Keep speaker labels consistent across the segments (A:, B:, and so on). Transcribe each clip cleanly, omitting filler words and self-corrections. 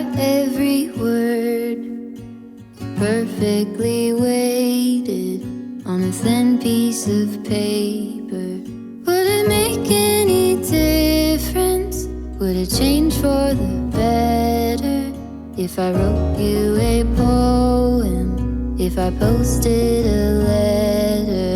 A: got every word perfectly weighted on a thin piece of paper. Would it make any difference? Would it change for the better if I wrote you a poem, if I posted a letter?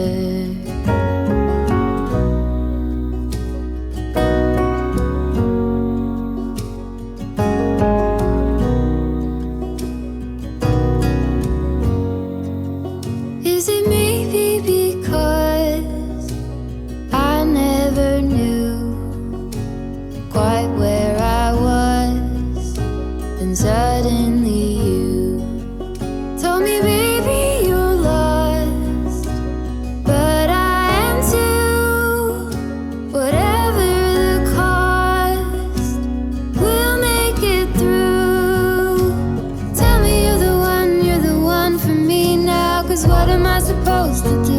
A: Is it maybe because I never knew quite where I was, and suddenly you told me, baby, you're lost, but I am too. Whatever the cost, we'll make it through. Tell me you're the one for me now, 'cause what am I supposed to do?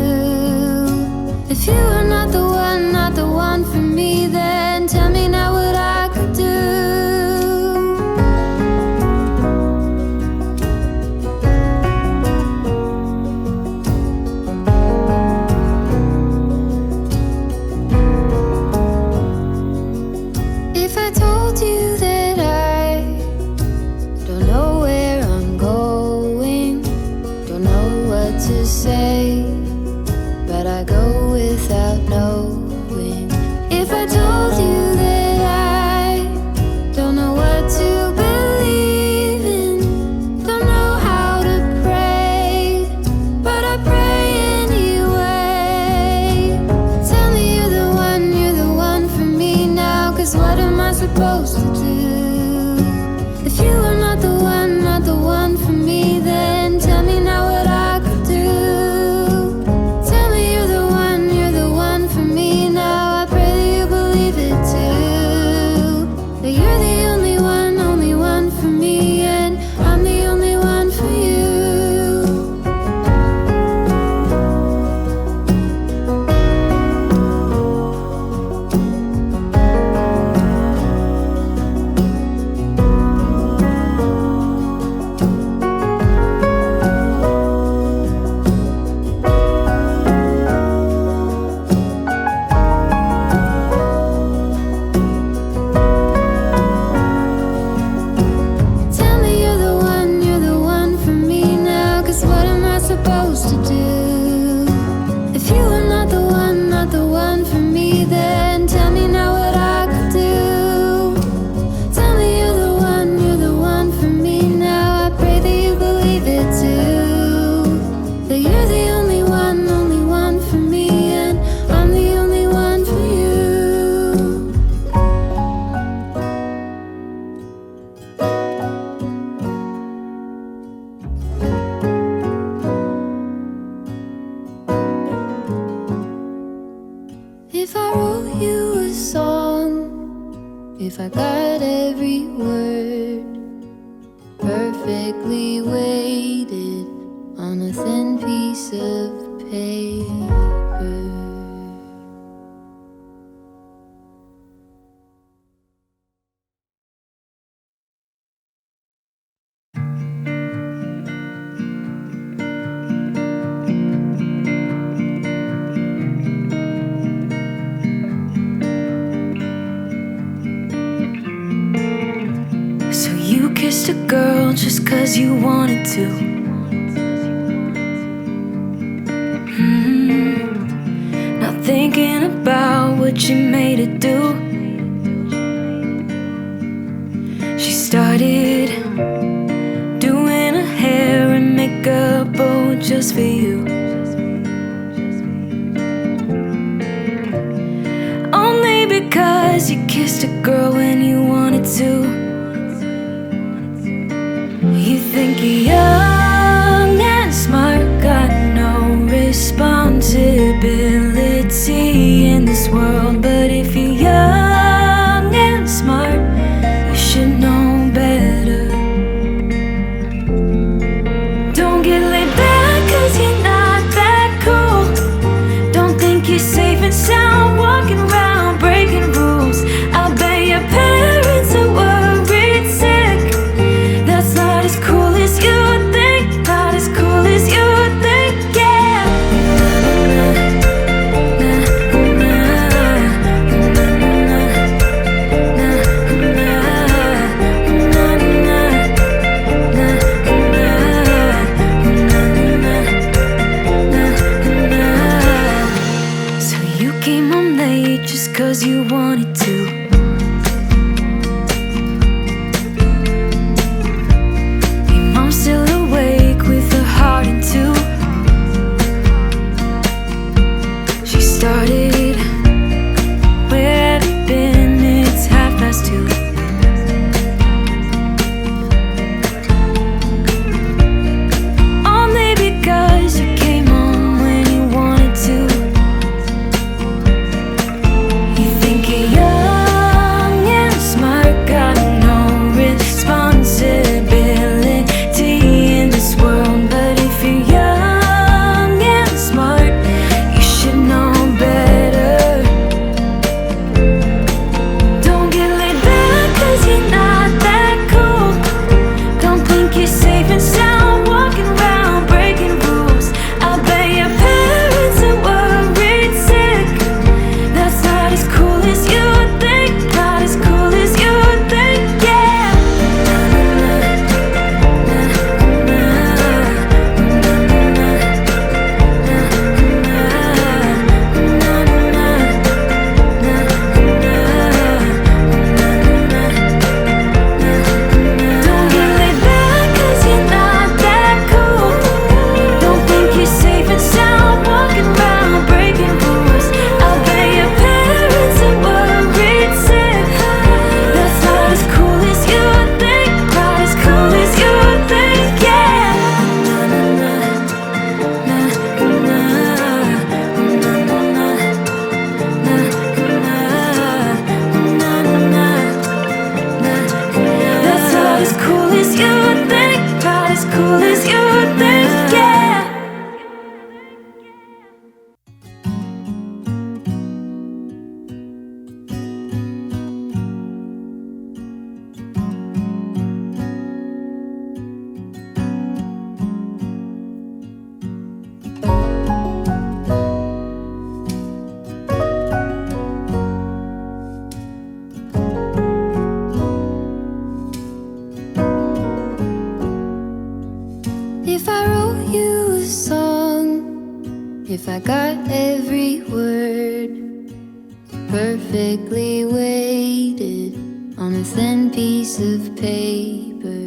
A: If you are not the one for me, then tell me now what I could do. If I told you that I don't know where I'm going, don't know what to say, but I go without knowing. If I told you that I don't know what to believe in, don't know how to pray, but I pray anyway. Tell me you're the one for me now, 'cause what am I supposed to do? If you are not the one for me, then tell me now what I could do. Tell me you're the one for me now. I pray that you believe it too, that you're the only one for me, and I'm the only one for you. Tell me you're the one for me now, 'cause what am I supposed to do? If you are not the one for me, then tell me now what I could do. Tell me you're the one for me now. I pray that you believe it too, that you're the only one for me, and I'm the only one for you. If I wrote you a song, if I got every word perfectly weighted on a thin piece of paper.
B: So you kissed a girl just 'cause you wanted to. Not thinking about what you made it do. She started doing her hair and makeup, oh, just for you. Only because you kissed a girl when you wanted to. You think you're young and smart, got no responsibility in this world. But if you're young and smart, you should know better. Don't get laid back 'cause you're not that cool. Don't think you're safe and sound walking around breaking rules. I'll bet your parents are worried sick cool as you think, yeah.
A: If I wrote you a song, if I got every word perfectly weighted on a thin piece of paper,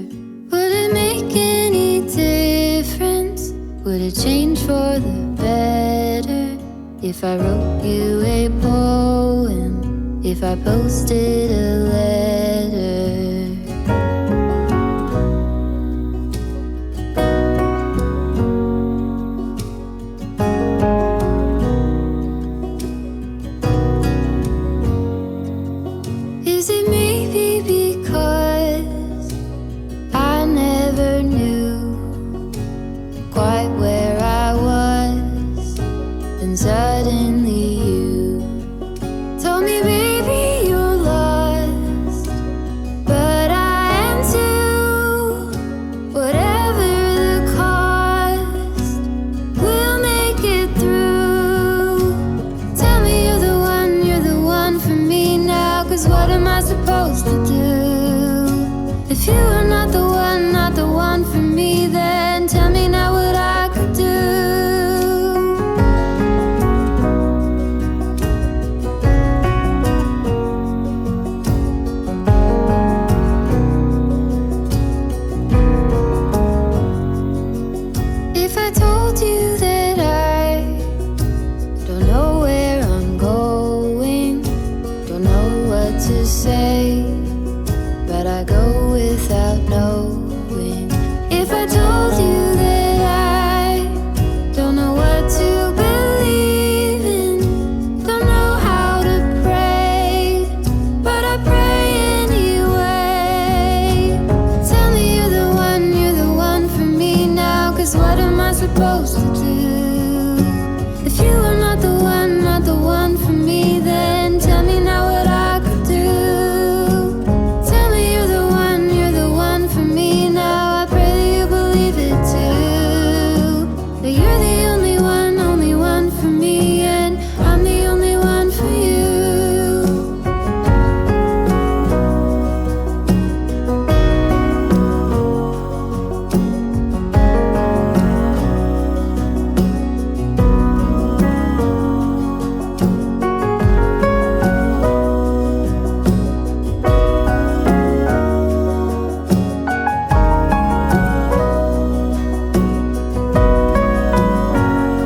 A: would it make any difference? Would it change for the better? If I wrote you a poem, if I posted a letter?